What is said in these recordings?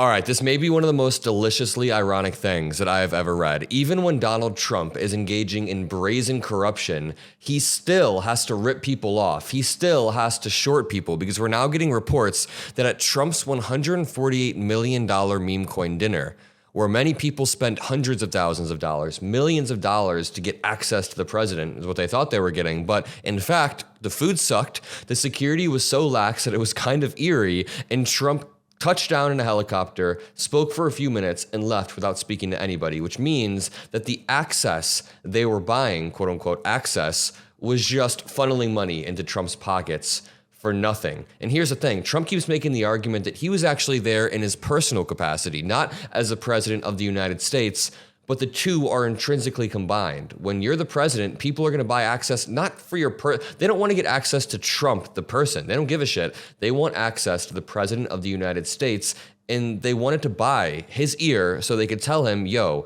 All right, this may be one of the most deliciously ironic things that I have ever read. Even when Donald Trump is engaging in brazen corruption, he still has to rip people off. He still has to short people because we're now getting reports that at Trump's $148 million Memecoin dinner, where many people spent hundreds of thousands of dollars, millions of dollars to get access to the president, is what they thought they were getting. But in fact, the food sucked. The security was so lax that it was kind of eerie, and Trump touched down in a helicopter, spoke for a few minutes, and left without speaking to anybody, which means that the access they were buying, quote unquote access, was just funneling money into Trump's pockets for nothing. And here's the thing, Trump keeps making the argument that he was actually there in his personal capacity, not as the president of the United States, but the two are intrinsically combined. When you're the president, people are going to buy access not for your they don't want to get access to Trump, the person. They don't give a shit. They want access to the president of the United States, and they wanted to buy his ear so they could tell him, yo,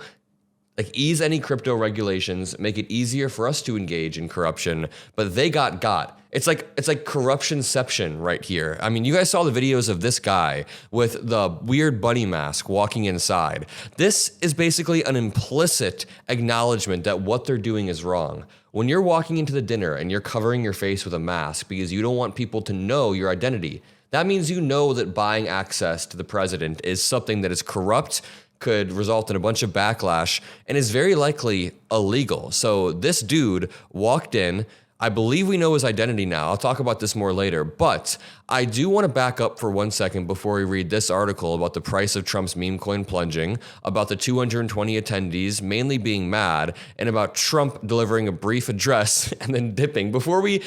like, ease any crypto regulations, make it easier for us to engage in corruption, but they got. It's like corruptionception right here. I mean, you guys saw the videos of this guy with the weird bunny mask walking inside. This is basically an implicit acknowledgement that what they're doing is wrong. When you're walking into the dinner and you're covering your face with a mask because you don't want people to know your identity, that means you know that buying access to the president is something that is corrupt, could result in a bunch of backlash, and is very likely illegal. So this dude walked in. I believe we know his identity now. I'll talk about this more later, but I do want to back up for 1 second before we read this article about the price of Trump's meme coin plunging, about the 220 attendees mainly being mad, and about Trump delivering a brief address and then dipping. Before we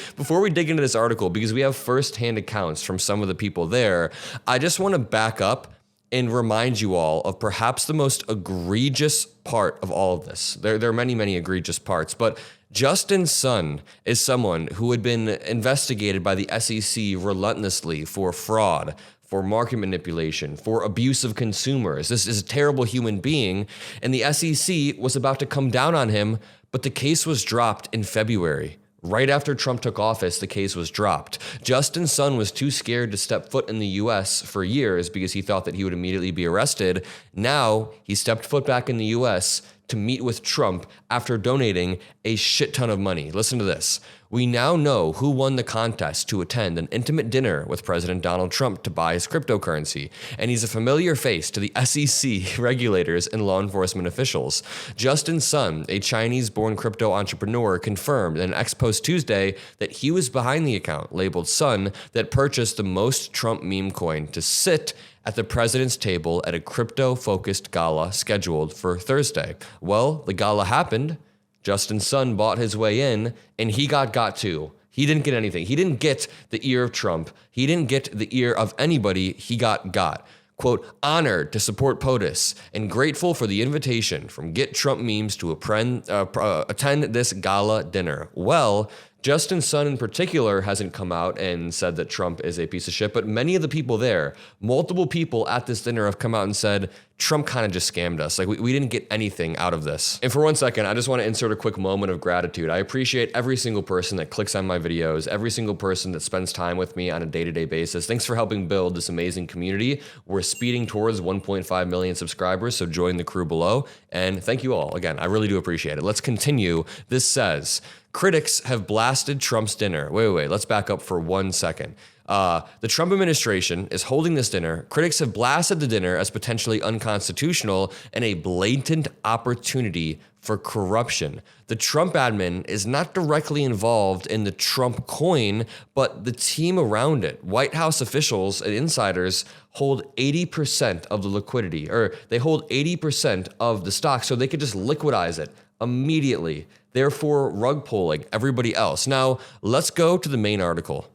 dig into this article, because we have firsthand accounts from some of the people there, I just want to back up and remind you all of perhaps the most egregious part of all of this. There are many, many egregious parts, but Justin Sun is someone who had been investigated by the SEC relentlessly for fraud, for market manipulation, for abuse of consumers. This is a terrible human being, and the SEC was about to come down on him, but the case was dropped in February. Right after Trump took office, the case was dropped. Justin Sun was too scared to step foot in the US for years because he thought that he would immediately be arrested. Now, he stepped foot back in the US to meet with Trump after donating a shit ton of money. Listen to this. We now know who won the contest to attend an intimate dinner with President Donald Trump to buy his cryptocurrency, and he's a familiar face to the SEC regulators and law enforcement officials. Justin Sun, a Chinese-born crypto entrepreneur, confirmed in an X post Tuesday that he was behind the account, labeled Sun, that purchased the most Trump meme coin to sit at the president's table at a crypto-focused gala scheduled for Thursday. Well, the gala happened. Justin Sun bought his way in, and he got too. He didn't get anything. He didn't get the ear of Trump. He didn't get the ear of anybody. He got. Quote, honored to support POTUS and grateful for the invitation from Get Trump Memes to attend this gala dinner. Well, Justin Sun in particular hasn't come out and said that Trump is a piece of shit, but many of the people there, multiple people at this dinner have come out and said, Trump kind of just scammed us. Like, we didn't get anything out of this. And for 1 second, I just want to insert a quick moment of gratitude. I appreciate every single person that clicks on my videos, every single person that spends time with me on a day-to-day basis. Thanks for helping build this amazing community. We're speeding towards 1.5 million subscribers, so join the crew below. And thank you all. Again, I really do appreciate it. Let's continue. This says, critics have blasted Trump's dinner. Wait, let's back up for 1 second. The Trump administration is holding this dinner. Critics have blasted the dinner as potentially unconstitutional and a blatant opportunity for corruption. The Trump admin is not directly involved in the Trump coin, but the team around it. White House officials and insiders hold 80% of the liquidity, or they hold 80% of the stock, so they could just liquidize it immediately, therefore rug pulling everybody else. Now, let's go to the main article.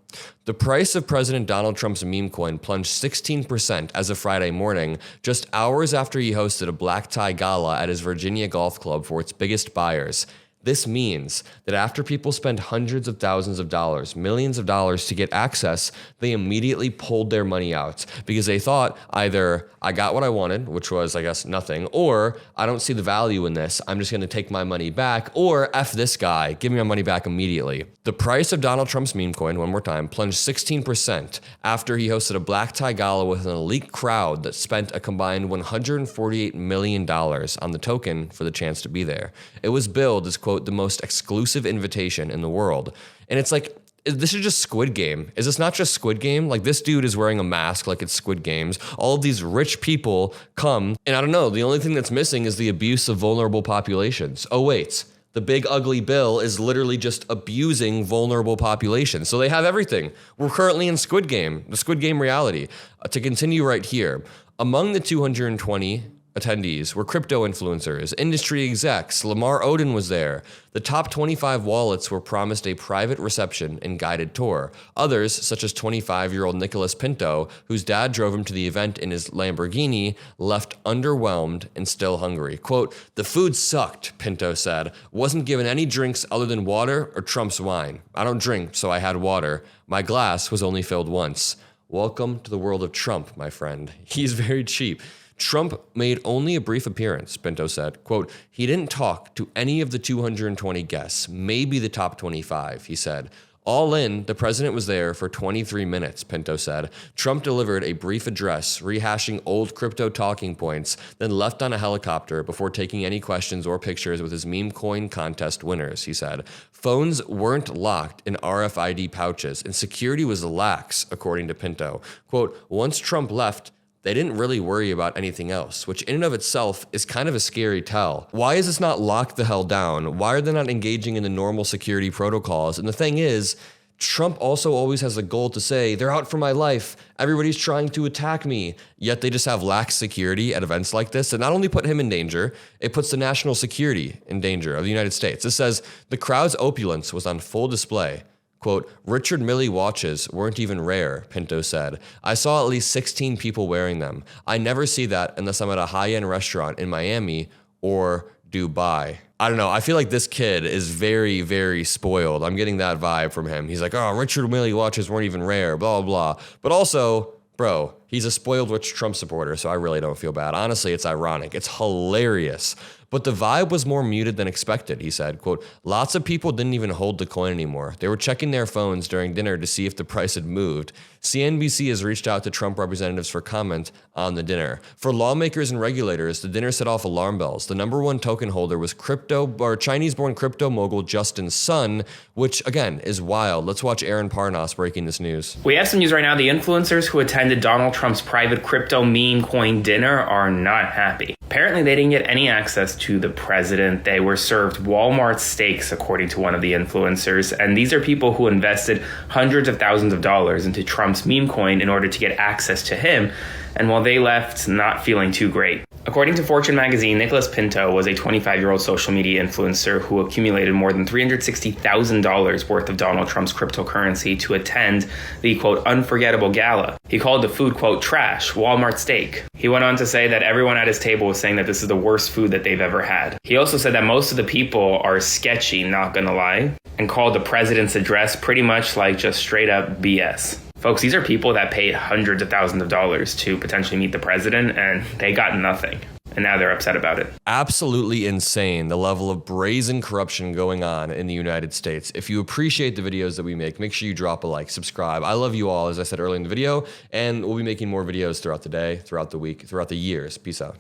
The price of President Donald Trump's meme coin plunged 16% as of Friday morning, just hours after he hosted a black tie gala at his Virginia golf club for its biggest buyers. This means that after people spend hundreds of thousands of dollars, millions of dollars to get access, they immediately pulled their money out because they thought either I got what I wanted, which was, I guess, nothing, or I don't see the value in this, I'm just going to take my money back, or F this guy, give me my money back immediately. The price of Donald Trump's Memecoin, one more time, plunged 16% after he hosted a black tie gala with an elite crowd that spent a combined $148 million on the token for the chance to be there. It was billed as, quote, the most exclusive invitation in the world. And it's like, this is just Squid Game. Is this not just Squid Game? Like, this dude is wearing a mask like it's Squid Games. All of these rich people come, and I don't know, the only thing that's missing is the abuse of vulnerable populations. Oh, wait. The big ugly bill is literally just abusing vulnerable populations. So they have everything. We're currently in Squid Game, the Squid Game reality. To continue right here, among the 220 attendees were crypto influencers, industry execs. Lamar Odin was there. The top 25 wallets were promised a private reception and guided tour. Others, such as 25-year-old Nicholas Pinto, whose dad drove him to the event in his Lamborghini, left underwhelmed and still hungry. Quote, "The food sucked," Pinto said. "Wasn't given any drinks other than water or Trump's wine. I don't drink, so I had water. My glass was only filled once." Welcome to the world of Trump, my friend. He's very cheap. Trump made only a brief appearance, Pinto said. Quote, "He didn't talk to any of the 220 guests, maybe the top 25, he said. All in, the president was there for 23 minutes, Pinto said. Trump delivered a brief address, rehashing old crypto talking points, then left on a helicopter before taking any questions or pictures with his Memecoin contest winners, he said. Phones weren't locked in RFID pouches, and security was lax, according to Pinto. Quote, "Once Trump left, they didn't really worry about anything else, which in and of itself is kind of a scary tell. Why is this not locked the hell down? Why are they not engaging in the normal security protocols?" And the thing is, Trump also always has a goal to say, they're out for my life, everybody's trying to attack me, yet they just have lax security at events like this. And not only put him in danger, it puts the national security in danger of the United States. It says, the crowd's opulence was on full display. Quote, "Richard Mille watches weren't even rare," Pinto said. "I saw at least 16 people wearing them. I never see that unless I'm at a high-end restaurant in Miami or Dubai." I don't know. I feel like this kid is very, very spoiled. I'm getting that vibe from him. He's like, "Oh, Richard Mille watches weren't even rare, blah, blah, blah." But also, bro, he's a spoiled rich Trump supporter, so I really don't feel bad. Honestly, it's ironic. It's hilarious. But the vibe was more muted than expected, he said. Quote, "Lots of people didn't even hold the coin anymore. They were checking their phones during dinner to see if the price had moved. CNBC has reached out to Trump representatives for comment on the dinner. For lawmakers and regulators, the dinner set off alarm bells. The number one token holder was Chinese-born crypto mogul Justin Sun, which, again, is wild. Let's watch Aaron Parnas breaking this news. We have some news right now. The influencers who attended Donald Trump's private crypto meme coin dinner are not happy. Apparently, they didn't get any access to the president. They were served Walmart steaks, according to one of the influencers. And these are people who invested hundreds of thousands of dollars into Trump's meme coin in order to get access to him. And while they left not feeling too great. According to Fortune magazine, Nicholas Pinto was a 25-year-old social media influencer who accumulated more than $360,000 worth of Donald Trump's cryptocurrency to attend the, quote, unforgettable gala. He called the food, quote, trash, Walmart steak. He went on to say that everyone at his table was saying that this is the worst food that they've ever had. He also said that most of the people are sketchy, not gonna lie, and called the president's address pretty much like just straight up BS. Folks, these are people that paid hundreds of thousands of dollars to potentially meet the president, and they got nothing. And now they're upset about it. Absolutely insane, the level of brazen corruption going on in the United States. If you appreciate the videos that we make sure you drop a like, subscribe. I love you all, as I said earlier in the video, and we'll be making more videos throughout the day, throughout the week, throughout the years. Peace out.